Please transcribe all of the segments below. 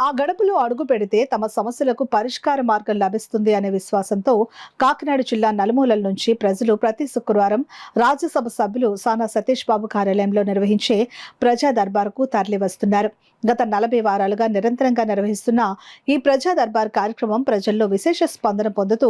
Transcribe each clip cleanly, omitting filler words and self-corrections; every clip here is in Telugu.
ఆ గడుపులో అడుగు పెడితే తమ సమస్యలకు పరిష్కార మార్గం లభిస్తుంది అనే విశ్వాసంతో కాకినాడ జిల్లా నలుమూలల నుంచి ప్రజలు ప్రతి శుక్రవారం రాజ్యసభ సభ్యులు సానా సతీష్ బాబు కార్యాలయంలో నిర్వహించే ప్రజా దర్బార్కు తరలివస్తున్నారు. గత 40 వారాలుగా నిరంతరంగా నిర్వహిస్తున్న ఈ ప్రజా దర్బార్ కార్యక్రమం ప్రజల్లో విశేష స్పందన పొందుతూ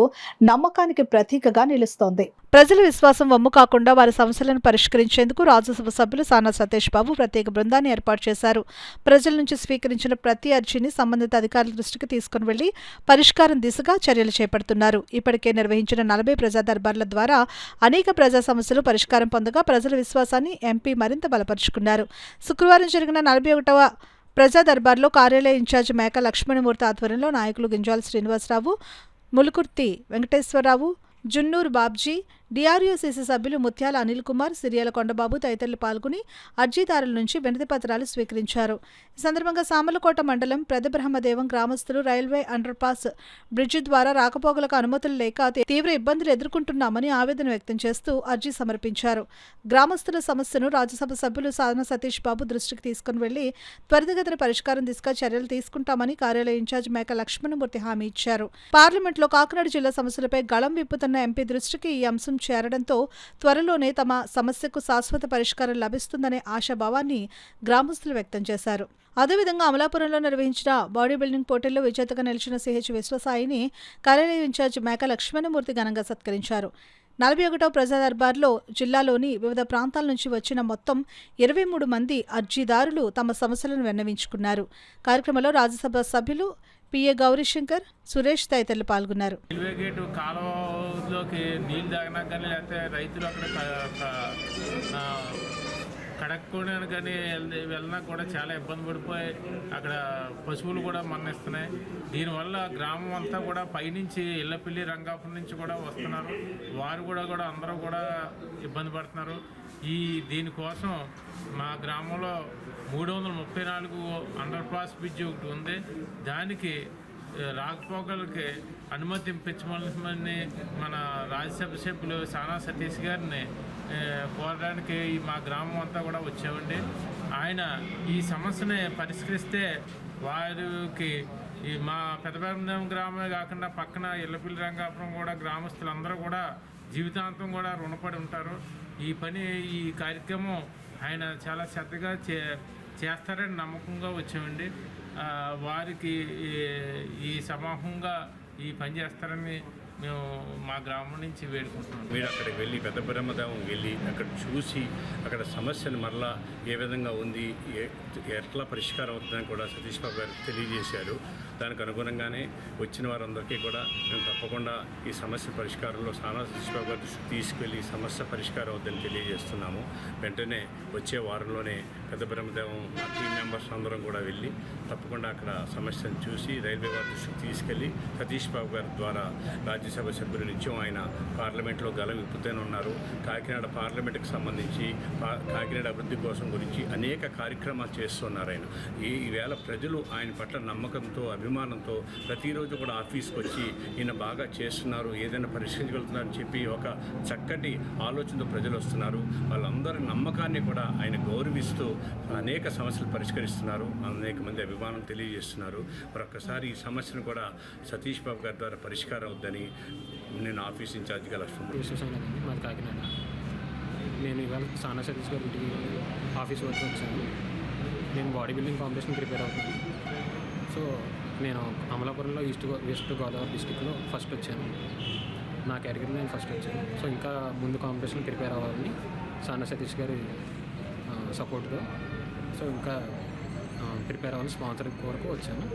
నమ్మకానికి ప్రతీకగా నిలుస్తోంది. ప్రజల విశ్వాసం వమ్ము కాకుండా వారి సమస్యలను పరిష్కరించేందుకు రాజ్యసభ సభ్యులు సానా సతీష్ బాబు ప్రత్యేక బృందాన్ని ఏర్పాటు చేశారు. ప్రజల నుంచి స్వీకరించిన ప్రతి అర్జీని సంబంధిత అధికారుల దృష్టికి తీసుకుని వెళ్లి పరిష్కారం దిశగా చర్యలు చేపడుతున్నారు. ఇప్పటికే నిర్వహించిన 40 ప్రజా దర్బార్ల ద్వారా అనేక ప్రజా సమస్యలు పరిష్కారం పొందగా ప్రజల విశ్వాసాన్ని ఎంపీ మరింత బలపరుచుకున్నారు. శుక్రవారం జరిగిన 41వ ప్రజా దర్బార్లో కార్యాలయ ఇన్ఛార్జి మేక లక్ష్మణమూర్తి ఆధ్వర్యంలో నాయకులు గింజాల శ్రీనివాసరావు, ములుకుర్తి వెంకటేశ్వరరావు, జున్నూరు బాబ్జీ, డిఆర్యూసీసీ సభ్యులు ముత్యాల అనిల్ కుమార్, సిరియాల కొండబాబు తదితరులు పాల్గొని అర్జీదారుల నుంచి వినతి పత్రాలు స్వీకరించారు. ఈ సందర్భంగా సామర్లకోట మండలం పెదబ్రహ్మదేవం గ్రామస్తులు రైల్వే అండర్ పాస్ బ్రిడ్జి ద్వారా రాకపోకలకు అనుమతులు లేక తీవ్ర ఇబ్బందులు ఎదుర్కొంటున్నామని ఆవేదన వ్యక్తం చేస్తూ అర్జీ సమర్పించారు. గ్రామస్తుల సమస్యను రాజ్యసభ సభ్యులు సానా సతీష్ బాబు దృష్టికి తీసుకుని వెళ్లి త్వరితగతిన పరిష్కారం దిశగా చర్యలు తీసుకుంటామని కార్యాలయ ఇన్ఛార్జ్ మేక లక్ష్మణమూర్తి హామీ ఇచ్చారు. పార్లమెంట్లో కాకినాడ జిల్లా సమస్యలపై గళం విప్పుతున్న ఎంపీ దృష్టికి ఈ అంశం చేరడంతో త్వరలోనే తమ సమస్యకు శాశ్వత పరిష్కారం లభిస్తుందనే ఆశాభావాన్ని గ్రామస్తులు వ్యక్తం చేశారు. అదేవిధంగా అమలాపురంలో నిర్వహించిన బాడీ బిల్డింగ్ పోటీల్లో విజేతగా నిలిచిన సిహెచ్ విశ్వసాయిని కార్యాలయ ఇన్ఛార్జ్ మేక లక్ష్మణమూర్తి ఘనంగా సత్కరించారు. 41వ ప్రజా దర్బార్లో జిల్లాలోని వివిధ ప్రాంతాల నుంచి వచ్చిన మొత్తం 23 మంది అర్జీదారులు తమ సమస్యలను విన్నవించుకున్నారు. కార్యక్రమంలో రాజ్యసభ సభ్యులు పిఏ గౌరీశంకర్, సురేష్ తదితరులు పాల్గొన్నారు. రైల్వే గేటు కాలువలోకి నీళ్ళు తాగినా కానీ లేకపోతే రైతులు అక్కడ కడక్కోవడానికి కానీ వెళ్ళినా కూడా చాలా ఇబ్బంది పడిపోయి అక్కడ పశువులు కూడా మరణిస్తున్నాయి. దీనివల్ల గ్రామం అంతా కూడా పైనుంచి ఇళ్ళపిల్లి రంగాపురం నుంచి కూడా వస్తున్నారు. వారు కూడా అందరూ కూడా ఇబ్బంది పడుతున్నారు. దీనికోసం మా గ్రామంలో 334 అండర్ పాస్ బ్రిడ్జ్ ఒకటి ఉంది. దానికి రాకపోకలకి అనుమతి ఇప్పించమని మన రాజ్యసభ సభ్యులు సానా సతీష్ గారిని కోరడానికి మా గ్రామం అంతా కూడా వచ్చామండి. ఆయన ఈ సమస్యని పరిష్కరిస్తే వారికి మా పెదబెండం గ్రామమే కాకుండా పక్కన ఇళ్ళపిల్లి రంగాపురం కూడా గ్రామస్తులందరూ కూడా జీవితాంతం కూడా రుణపడి ఉంటారు. ఈ కార్యక్రమం ఆయన చాలా శ్రద్ధగా చేస్తారని నమ్మకంగా వచ్చామండి. వారికి ఈ సమూహంగా ఈ పని చేస్తారని మేము మా గ్రామం నుంచి వేడుకుంటున్నాం. మీరు అక్కడికి వెళ్ళి పెద్ద బ్రహ్మదేవం వెళ్ళి అక్కడ చూసి అక్కడ సమస్యను మరలా ఏ విధంగా ఉంది, ఎట్లా పరిష్కారం అవుతుందని కూడా సతీష్ బాబు గారు తెలియజేశారు. దానికి అనుగుణంగానే వచ్చిన వారందరికీ కూడా మేము తప్పకుండా ఈ సమస్య పరిష్కారంలో సానా సతీష్ బాబు గారు తీసుకెళ్ళి ఈ సమస్య పరిష్కారం అవుతుందని తెలియజేస్తున్నాము. వెంటనే వచ్చే వారంలోనే పెద్ద బ్రహ్మదేవం టీం మెంబర్స్ అందరం కూడా వెళ్ళి తప్పకుండా అక్కడ సమస్యను చూసి రైల్వే వారి దృష్టికి తీసుకెళ్ళి సతీష్ బాబు గారి ద్వారా రాజ్యసభ సభ్యులు నిత్యం ఆయన పార్లమెంట్లో గలం విప్పుతూనే ఉన్నారు. కాకినాడ పార్లమెంట్కి సంబంధించి కాకినాడ అభివృద్ధి కోసం గురించి అనేక కార్యక్రమాలు చేస్తున్నారు. ఆయన ఈవేళ ప్రజలు ఆయన పట్ల నమ్మకంతో అభిమానంతో ప్రతిరోజు కూడా ఆఫీస్కి వచ్చి ఈయన బాగా చేస్తున్నారు, ఏదైనా పరిష్కరించగలుగుతున్నారని చెప్పి ఒక చక్కటి ఆలోచనతో ప్రజలు వస్తున్నారు. వాళ్ళందరి నమ్మకాన్ని కూడా ఆయన గౌరవిస్తూ అనేక సమస్యలు పరిష్కరిస్తున్నారు. అనేక మంది అభిమానం తెలియజేస్తున్నారు. మరొకసారి ఈ సమస్యను కూడా సతీష్ బాబు గారి ద్వారా పరిష్కారం అవుద్దని నేను ఆఫీస్ ఇన్ఛార్జిగా విశ్వసాయినండి, మాది కాకినాడ. నేను ఇవాళ సానా సతీష్ గారి ఇంటికి ఆఫీస్ వర్క్ వచ్చాను. నేను బాడీ బిల్డింగ్ కాంపిటీషన్ ప్రిపేర్ అవుతున్నాను. సో నేను అమలాపురంలో వెస్ట్ గోదావరి డిస్టిక్లో ఫస్ట్ వచ్చాను. నా కేటగిరీలో నేను ఫస్ట్ వచ్చాను. సో ఇంకా ముందు కాంపిటీషన్ ప్రిపేర్ అవ్వాలని సానా సతీష్ గారి సపోర్ట్తో సో ఇంకా ప్రిపేర్ అవ్వాలని స్పాన్సర్ కొరకు వచ్చాను.